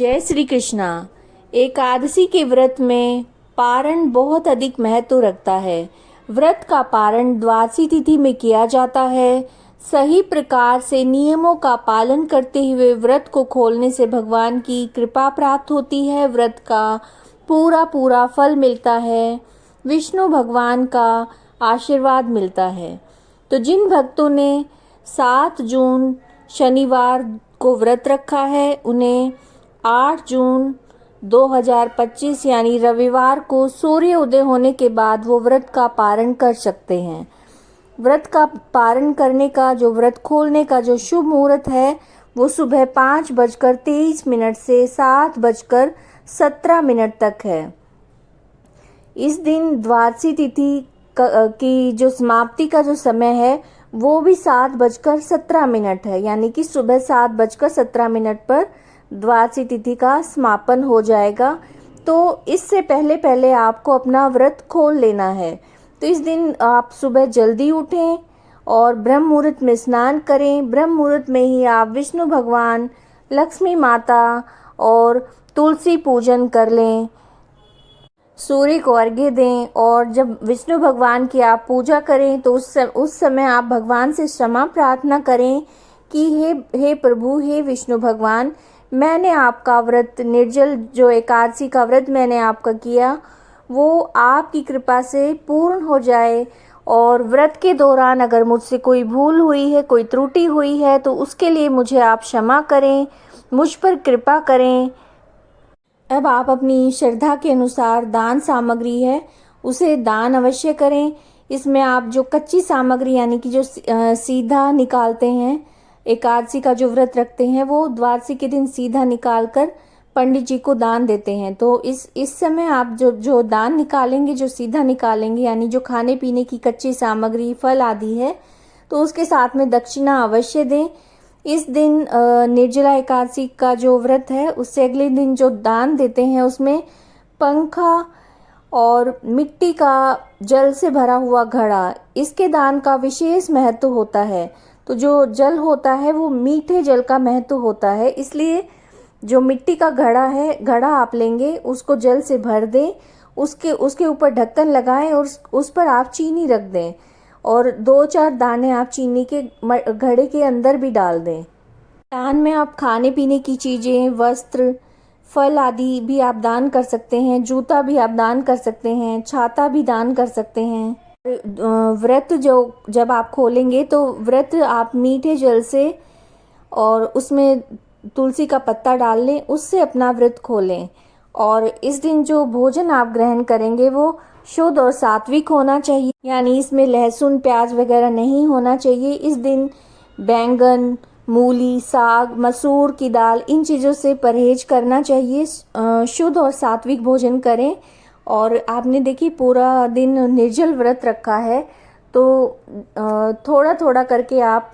जय श्री कृष्णा। एकादशी के व्रत में पारण बहुत अधिक महत्व रखता है। व्रत का पारण द्वादशी तिथि में किया जाता है। सही प्रकार से नियमों का पालन करते हुए व्रत को खोलने से भगवान की कृपा प्राप्त होती है। व्रत का पूरा पूरा फल मिलता है। विष्णु भगवान का आशीर्वाद मिलता है। तो जिन भक्तों ने 7 जून शनिवार को व्रत रखा है उन्हें 8 जून 2025 यानी रविवार को सूर्य उदय होने के बाद वो व्रत का पारण कर सकते हैं। व्रत का पारण करने का व्रत खोलने का शुभ मुहूर्त है वो सुबह 5:23 से 7:17 तक है। इस दिन द्वादशी तिथि की समाप्ति का समय है वो भी 7:17 है, यानी कि सुबह 7:17 पर द्वादशी तिथि का समापन हो जाएगा। तो इससे पहले आपको अपना व्रत खोल लेना है। तो इस दिन आप सुबह जल्दी उठें और ब्रह्म मुहूर्त में स्नान करें। ब्रह्म मुहूर्त में ही आप विष्णु भगवान, लक्ष्मी माता और तुलसी पूजन कर लें, सूर्य को अर्घ्य दें। और जब विष्णु भगवान की आप पूजा करें तो उस समय आप भगवान से क्षमा प्रार्थना करें कि हे प्रभु, हे विष्णु भगवान, मैंने आपका व्रत निर्जल एकादशी का व्रत मैंने आपका किया वो आपकी कृपा से पूर्ण हो जाए। और व्रत के दौरान अगर मुझसे कोई भूल हुई है, कोई त्रुटि हुई है तो उसके लिए मुझे आप क्षमा करें, मुझ पर कृपा करें। अब आप अपनी श्रद्धा के अनुसार दान सामग्री है उसे दान अवश्य करें। इसमें आप जो कच्ची सामग्री यानी कि सीधा निकालते हैं, एकादशी का व्रत रखते हैं वो द्वादशी के दिन सीधा निकालकर पंडित जी को दान देते हैं। तो इस समय आप जो दान निकालेंगे, जो सीधा निकालेंगे, यानी जो खाने पीने की कच्ची सामग्री, फल आदि है, तो उसके साथ में दक्षिणा अवश्य दें। इस दिन निर्जला एकादशी का व्रत है उससे अगले दिन जो दान देते हैं उसमें पंखा और मिट्टी का जल से भरा हुआ घड़ा, इसके दान का विशेष महत्व होता है। तो जो जल होता है वो मीठे जल का महत्व होता है, इसलिए जो मिट्टी का घड़ा आप लेंगे उसको जल से भर दें, उसके ऊपर ढक्कन लगाएं और उस पर आप चीनी रख दें और 2-4 दाने आप चीनी के घड़े के अंदर भी डाल दें। दान में आप खाने पीने की चीज़ें, वस्त्र, फल आदि भी आप दान कर सकते हैं। जूता भी आप दान कर सकते हैं, छाता भी दान कर सकते हैं। व्रत जब आप खोलेंगे तो व्रत आप मीठे जल से और उसमें तुलसी का पत्ता डाल लें, उससे अपना व्रत खोलें। और इस दिन जो भोजन आप ग्रहण करेंगे वो शुद्ध और सात्विक होना चाहिए, यानी इसमें लहसुन, प्याज वगैरह नहीं होना चाहिए। इस दिन बैंगन, मूली, साग, मसूर की दाल, इन चीज़ों से परहेज करना चाहिए। शुद्ध और सात्विक भोजन करें। और आपने देखिए पूरा दिन निर्जल व्रत रखा है तो थोड़ा थोड़ा करके आप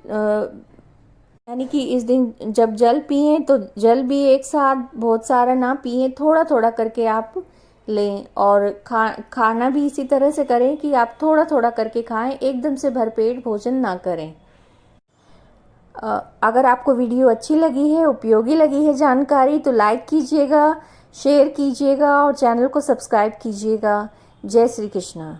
यानी कि इस दिन जब जल पिए तो जल भी एक साथ बहुत सारा ना पिए, थोड़ा थोड़ा करके आप लें। और खाना भी इसी तरह से करें कि आप थोड़ा थोड़ा करके खाएं, एकदम से भरपेट भोजन ना करें। अगर आपको वीडियो अच्छी लगी है, उपयोगी लगी है जानकारी, तो लाइक कीजिएगा, शेयर कीजिएगा और चैनल को सब्सक्राइब कीजिएगा। जय श्री कृष्णा।